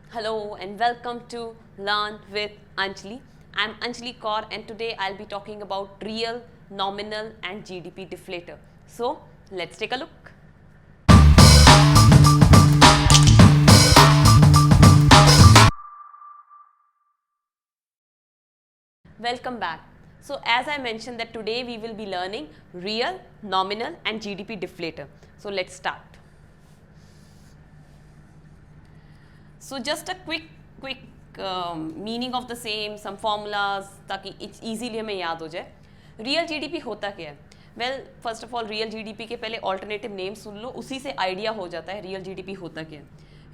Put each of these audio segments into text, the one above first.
Hello and welcome to Learn with Anjali. I'm Anjali Kaur and today I'll be talking about real, nominal and GDP deflator. So let's take a look. Welcome back. So as I mentioned that today we will be learning real, nominal and GDP deflator. So let's start. So just a quick meaning of the same sum formulas ताकि easily हमें याद हो जाए. Real GDP होता क्या है? Well first of all real GDP के पहले ऑल्टरनेटिव नेम सुन लो, उसी से आइडिया हो जाता है रियल जीडीपी होता क्या है.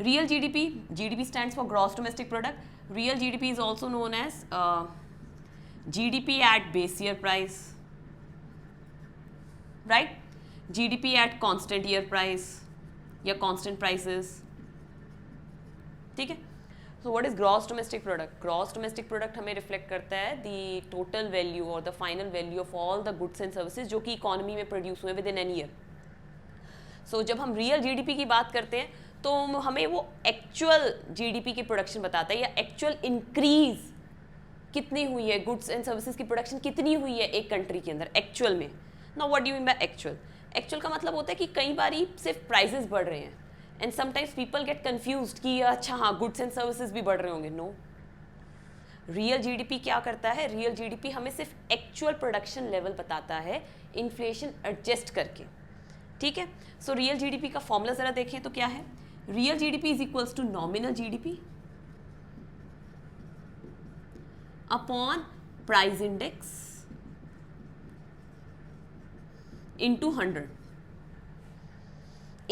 Real GDP stands for gross domestic product. Real GDP is also known as GDP at base year price, right? GDP at constant year price या कांस्टेंट प्राइसेस, ठीक है. So what is gross domestic product? Gross domestic product हमें reflect करता है the total value और the final value of all the goods and services जो कि economy में प्रोड्यूस हुए विद इन एन ईयर. सो जब हम रियल जीडीपी की बात करते हैं तो हमें वो एक्चुअल जीडीपी की प्रोडक्शन बताता है या एक्चुअल इंक्रीज कितनी हुई है, गुड्स एंड सर्विसेज की प्रोडक्शन कितनी हुई है एक कंट्री के अंदर एक्चुअल में. Now what do you mean by actual? Actual का मतलब होता है कि कई बार सिर्फ प्राइसेस बढ़ रहे हैं and sometimes people get confused कि अच्छा हाँ गुड्स एंड सर्विसेज भी बढ़ रहे होंगे. नो, रियल जीडीपी क्या करता है? रियल जीडीपी हमें सिर्फ एक्चुअल प्रोडक्शन लेवल बताता है इन्फ्लेशन एडजस्ट करके, ठीक है. सो रियल जीडीपी का फॉर्मूला जरा देखें तो क्या है? Real GDP is equals to nominal GDP upon price index into 100.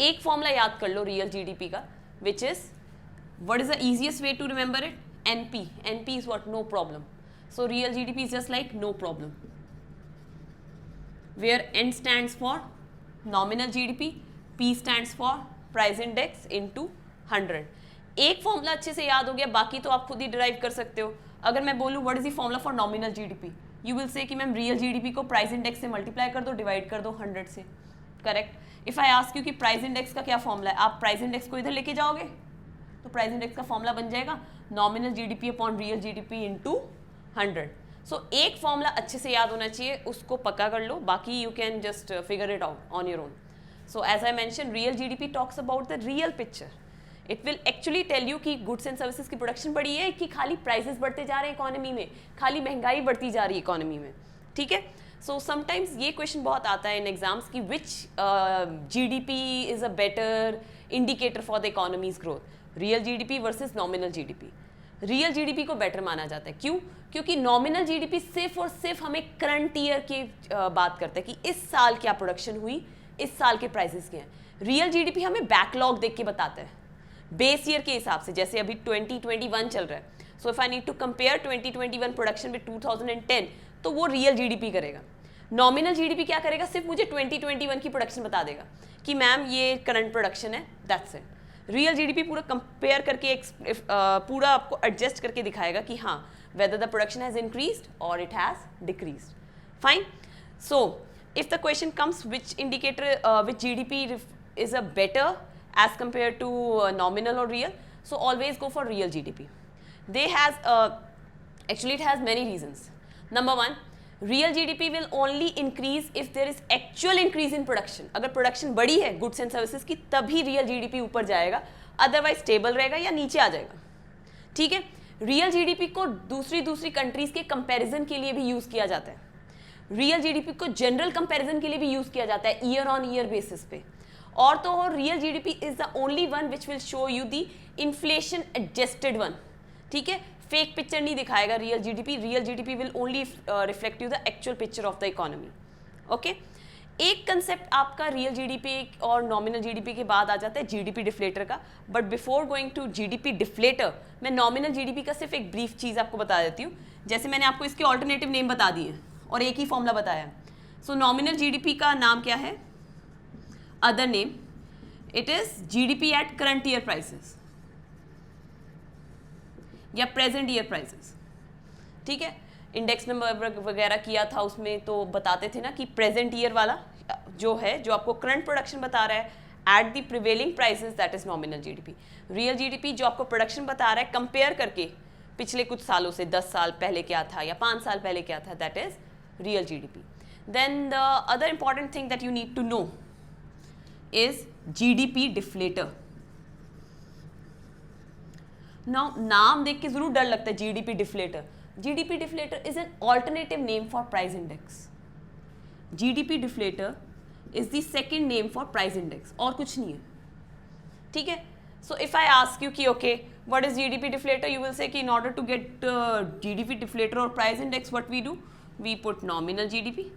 एक फॉर्मूला याद कर लो रियल जीडीपी का, which is what is the easiest way to remember it? NP. NP is what? No problem. So real GDP is just like no problem, where N stands for nominal GDP, P stands for price index into 100. एक formula अच्छे से याद हो गया, बाकी तो आप खुद ही डिराइव कर सकते हो. अगर मैं बोलूँ what is the formula for nominal GDP, you will say कि मैम रियल जीडीपी को प्राइस इंडेक्स से मल्टीप्लाई कर दो, डिवाइड कर दो 100 से. Correct. If I ask you कि प्राइस इंडेक्स का क्या फॉर्मूला है, आप प्राइस इंडेक्स को इधर लेके जाओगे तो प्राइस इंडेक्स का फॉर्मूला बन जाएगा nominal GDP upon real GDP into 100. सो एक फॉर्मूला अच्छे से याद होना चाहिए, उसको पक्का कर लो, बाकी you can just figure it out on your own. So as I mention real GDP talks about the real picture. It will actually tell you कि गुड्स एंड सर्विसेज की प्रोडक्शन बढ़ी है कि खाली प्राइसेस बढ़ते जा रहे हैं इकोनॉमी में, खाली महंगाई बढ़ती जा रही है इकोनॉमी में, ठीक है. सो समटाइम्स ये क्वेश्चन बहुत आता है इन एग्जाम्स की which GDP is a better indicator for the economy's growth, real GDP versus nominal GDP. Real GDP को बेटर माना जाता है. क्यों? क्योंकि नॉमिनल जीडीपी सिर्फ और सिर्फ हमें करंट ईयर की बात करता है कि इस साल क्या प्रोडक्शन हुई, इस साल के प्राइसेस क्या हैं. रियल जीडीपी हमें बैकलॉग देख के बताता है बेस ईयर के हिसाब से. जैसे अभी 2021 चल रहा है, so if I need to compare 2021 production with 2010 तो वो रियल जीडीपी करेगा. नॉमिनल जीडीपी क्या करेगा? सिर्फ मुझे 2021 की प्रोडक्शन बता देगा कि मैम ये करंट प्रोडक्शन है, दैट्स इट. रियल जीडीपी पूरा कंपेयर करके पूरा आपको एडजस्ट करके दिखाएगा कि हाँ whether the production has increased और it has decreased. Fine. So if the question comes which indicator which GDP is a better as compared to nominal or real, so always go for real GDP. Actually it has many reasons. Number one, real GDP will only increase if there is actual increase in production. अगर production बढ़ी है goods and services की तभी real GDP ऊपर जाएगा, otherwise stable रहेगा या नीचे आ जाएगा, ठीक है. real GDP को दूसरी कंट्रीज के कंपैरिजन के लिए भी यूज किया जाता है. real GDP को जनरल कंपैरिजन के लिए भी यूज किया जाता है ईयर ऑन ईयर बेसिस पे. और तो और real GDP is the only one which will show you the inflation adjusted one, ठीक है. फेक पिक्चर नहीं दिखाएगा real GDP. Real GDP will only reflect you the actual picture of the economy. Okay. एक concept आपका real GDP और nominal GDP के बाद आ जाता है जीडीपी डिफ्लेटर का. But before going to GDP deflator मैं नॉमिनल जीडीपी का सिर्फ एक ब्रीफ चीज़ आपको बता देती हूँ. जैसे मैंने आपको इसके ऑल्टरनेटिव नेम बता दिए और एक ही फॉर्मूला बताया. सो नॉमिनल जीडीपी का नाम क्या है? Other name, it is GDP at current year prices या प्रेजेंट ईयर प्राइसेस, ठीक है. इंडेक्स में वगैरह किया था उसमें तो बताते थे ना कि प्रेजेंट ईयर वाला जो है जो आपको करंट प्रोडक्शन बता रहा है at the prevailing prices that is nominal GDP. Real GDP जो आपको प्रोडक्शन बता रहा है कंपेयर करके पिछले कुछ सालों से 10 साल पहले क्या था या 5 साल पहले क्या था, that is real GDP. Then the other important thing that you need to know is GDP deflator. नाम देख के जरूर डर लगता है GDP deflator. GDP deflator is an alternative name for price index. GDP deflator is the second name for price index, और कुछ नहीं है, ठीक है। So if I ask you कि okay what is GDP deflator, you will say कि in order to get GDP deflator और price index what we do, we put nominal GDP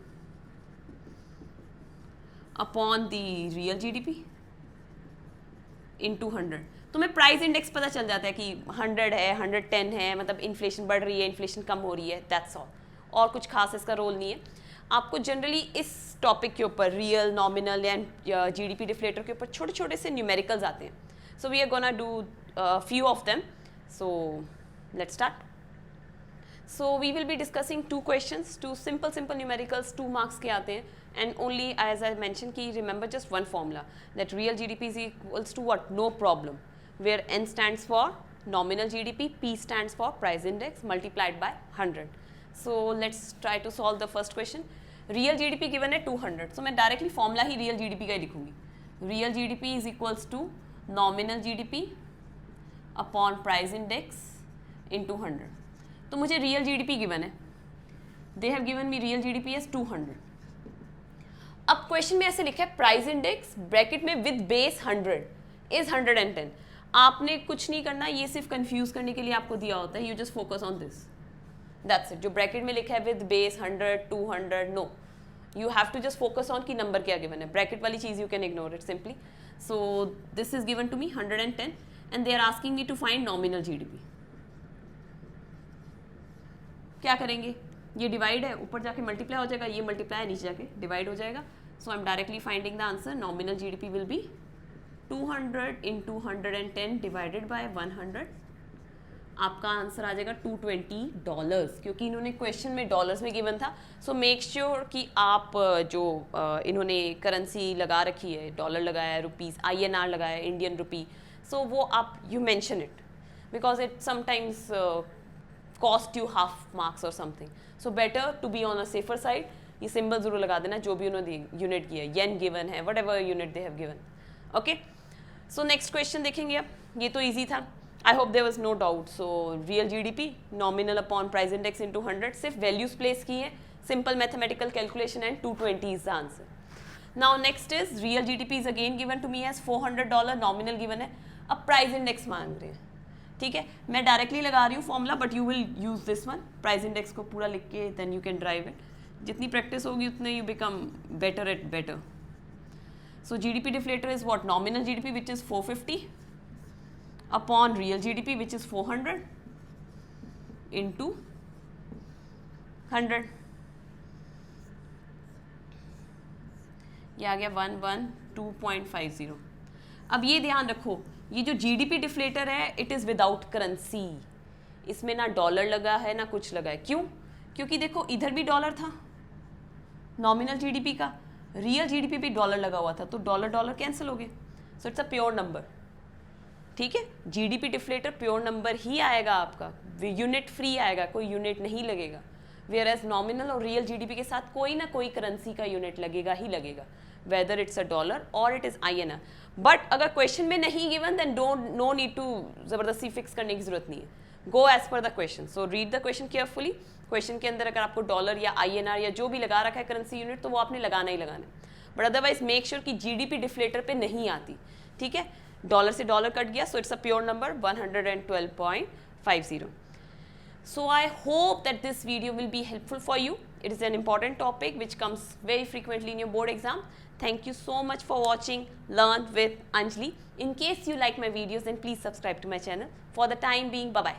upon the real GDP into 100। तुम्हें price index पता चल जाता है कि 100 है, 110 है, मतलब इन्फ्लेशन बढ़ रही है, इन्फ्लेशन कम हो रही है, दैट्स ऑल, और कुछ खास इसका रोल नहीं है। आपको जनरली इस टॉपिक के ऊपर real, nominal and GDP deflator के ऊपर छोटे छोटे से न्यूमेरिकल्स आते हैं। So we are gonna do few of them. So let's start. So we will be discussing 2 questions, 2 simple numericals, 2 marks के आते हैं, and only as I mentioned कि remember just one formula that real GDP is equals to what, no problem, where N stands for nominal GDP, P stands for price index multiplied by 100. So let's try to solve the first question. Real GDP given है 200, so मैं directly formula ही real GDP का ही लिखूंगी। Real GDP is equals to nominal GDP upon price index into 100। तो मुझे real GDP given है, they have given me real GDP as 200। अब question में ऐसे लिखा है प्राइस इंडेक्स ब्रैकेट में विद बेस 100 इज 110। आपने कुछ नहीं करना, ये सिर्फ कंफ्यूज करने के लिए आपको दिया होता है, you just focus on this, that's it. जो ब्रैकेट में लिखा है with base 100, 200, no, you have to just focus on कि नंबर क्या गिवन है। ब्रैकेट वाली चीज you can ignore it simply. So this is given to me 110 and they are asking me to find nominal GDP। क्या करेंगे, ये divide है, ऊपर जाके मल्टीप्लाई हो जाएगा, ये मल्टीप्लाई है, नीचे जाके डिवाइड हो जाएगा। So I am directly finding the answer, nominal GDP will be 200 into 110 divided by 100। आपका आंसर आ जाएगा $220, क्योंकि इन्होंने क्वेश्चन में डॉलर्स में गिवन था। सो मेक श्योर कि आप जो इन्होंने करेंसी लगा रखी है, डॉलर लगाया है, रुपीज़, INR लगाया है, इंडियन रुपी, so वो आप you mention it because it sometimes cost you half marks or something, so better to be on a safer side। ये सिंबल जरूर लगा देना जो भी उन्होंने यूनिट किया है, येन गिवन है, whatever unit they have given। okay, so next question देखेंगे। अब ये तो easy था, I hope there was no doubt। so real GDP nominal upon price index into 100, सिर्फ values place की है, simple mathematical calculation and 220 is the answer। now next is real GDP is again given to me as $400, nominal given है। अब price index मांग रहे हैं, ठीक है, मैं डायरेक्टली लगा रही हूँ formula, but you will use this one, price index को पूरा लिख के then you can derive it. जितनी प्रैक्टिस होगी उतने you become better at better. So GDP deflator is what, nominal GDP which is 450 upon real GDP which is 400 into 100। ये आ गया 112.50। अब ये ध्यान रखो, ये जो जीडीपी डिफ्लेटर है इट इज़ विदाउट करेंसी, इसमें ना डॉलर लगा है ना कुछ लगा है। क्यों? क्योंकि देखो इधर भी डॉलर था नॉमिनल जीडीपी का, रियल जीडीपी भी डॉलर लगा हुआ था, तो डॉलर डॉलर कैंसिल हो गए। So it's a pure number, ठीक है। जीडीपी डिफ्लेटर प्योर नंबर ही आएगा आपका, यूनिट फ्री आएगा, कोई यूनिट नहीं लगेगा। वेयर एज नॉमिनल और रियल जीडीपी के साथ कोई ना कोई करेंसी का यूनिट लगेगा ही लगेगा, वेदर इट्स अ डॉलर और इट इज INR। बट अगर क्वेश्चन में नहीं given then no need to जबरदस्ती फिक्स करने की जरूरत नहीं है, go as per the question. So read the question carefully. Question के अंदर अगर आपको डॉलर या INR या जो भी लगा रखा है करेंसी यूनिट, तो वो आपने लगाना ही लगाना है, बट अदरवाइज मेक श्योर कि जीडीपी डिफ्लेटर पे नहीं आती, ठीक है। डॉलर से डॉलर कट गया, so it's a pure number 112.50। So I hope that this video will be helpful for you. It is an important topic which comes very frequently in your board exam. Thank you so much for watching Learn with Anjali. In case you like my videos, then please subscribe to my channel. For the time being, bye-bye.